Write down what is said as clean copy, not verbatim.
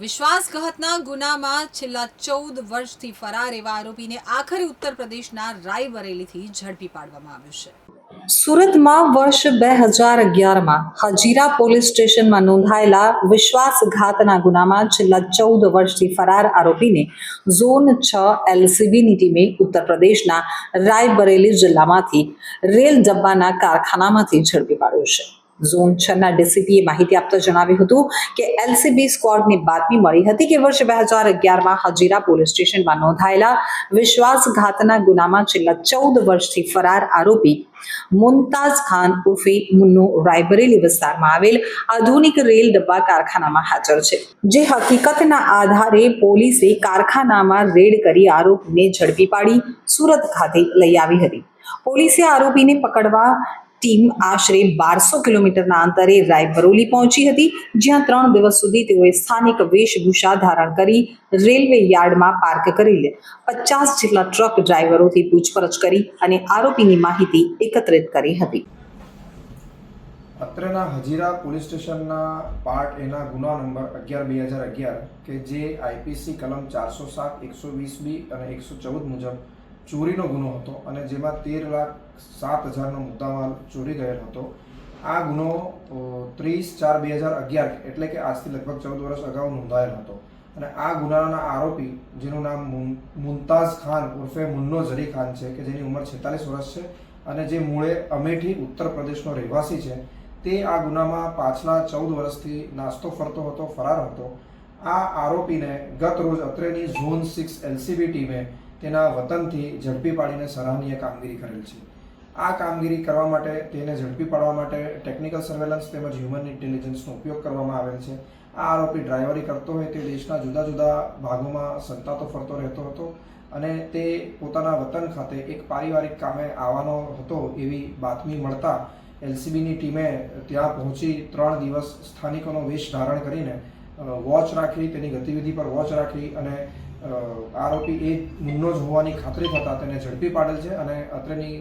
વિશ્વાસઘાતના ગુનામાં છેલ્લા 14 વર્ષથી ફરાર એવા આરોપીને આખરે ઉત્તર પ્રદેશના રાયબરેલીથી ઝડપી પાડવામાં આવ્યો છે। સુરતમાં વર્ષ 2011માં હજીરા પોલીસ સ્ટેશનમાં નોંધાયેલા વિશ્વાસઘાતના ગુનામાં છેલ્લા 14 વર્ષથી ફરાર આરોપીને ઝોન 6 એલસીબીની ટીમે ઉત્તર પ્રદેશના રાયબરેલી જિલ્લામાંથી રેલ ડબ્બાના કારખાનામાંથી ઝડપી પાડ્યો છે। ઝોન 6ના ડીસીપીએ માહિતી આપતા જણાવ્યું હતું કે એલસીબી સ્ક્વોડને બાતમી મળી હતી કે વર્ષ 2011માં હજીરા પોલીસ સ્ટેશનમાં નોંધાયેલા વિશ્વાસઘાતના ગુનામાં છેલ્લા 14 વર્ષથી ફરાર આરોપી મુમતાઝ ખાન ઉર્ફે મુન્નો રાયબરેલી વિસ્તારમાં આવેલ આધુનિક રેલ ડબ્બા કારખાનામાં હાજર છે। જે હકીકતના આધારે પોલીસે કારખાનામાં રેડ કરી આરોપીને ઝડપી પાડી સુરત ખાતે લઈ આવી હતી। પોલીસે આરોપીને પકડવા ટીમ આશરે 1200 કિલોમીટરના અંતરે રાયબરેલી પહોંચી હતી, જ્યાં 3 દિવસ સુધી તેઓએ સ્થાનિક વેશભૂષા ધારણ કરી રેલવે યાર્ડમાં પાર્ક કરેલ 50 જેટલા ટ્રક ડ્રાઈવરોથી પૂછપરછ કરી અને આરોપીની માહિતી એકત્રિત કરી હતી। અત્રેના હજીરા પોલીસ સ્ટેશનના પાર્ટ એના ગુના નંબર 11/2011 કે જે આઈપીસી કલમ 407, 120B અને 114 મુજબ ચોરીનો ગુનો હતો અને જેમાં 13,07,000નો મુદ્દામાલ ચોરી ગયેલ હતો। આ ગુનો 30/4/2011 એટલે કે આજથી લગભગ 14 વર્ષ અગાઉ નોંધાયેલ હતો અને આ ગુનાના આરોપી જેનું નામ મુમતાઝ ખાન ઉર્ફે મુન્નો ઝરી ખાન છે કે જેની ઉંમર 46 વર્ષ છે અને જે મૂળે અમેઠી ઉત્તર પ્રદેશનો રહેવાસી છે, તે આ ગુનામાં પાછલા 14 વર્ષથી નાસ્તો ફરતો હતો, ફરાર હતો। આ આરોપીને ગત રોજ અત્રેની ઝોન 6 એલસીબી ટીમે તેના વતનથી ઝડપી પાડીને સરાહનીય કામગીરી કરેલ છે। આ કામગીરી કરવા માટે તેને ઝડપી પાડવા માટે ટેકનિકલ સર્વેલન્સ તેમજ હ્યુમન ઇન્ટેલિજન્સનો ઉપયોગ કરવામાં આવેલ છે। આ આરોપી ડ્રાઈવરી કરતો હોય તે દેશના જુદા જુદા ભાગોમાં સંતાતો ફરતો રહેતો હતો અને તે પોતાના વતન ખાતે એક પારિવારિક કામે આવવાનો હતો એવી બાતમી મળતા એલસીબીની ટીમે ત્યાં પહોંચી 3 દિવસ સ્થાનિકોનો વેશ ધારણ કરીને વોચ રાખી, તેની ગતિવિધિ પર વોચ રાખી અને આરોપી એ મુન્નો જ હોવાની ખાતરી થતાં તેને ઝડપી પાડેલ છે અને અત્રેની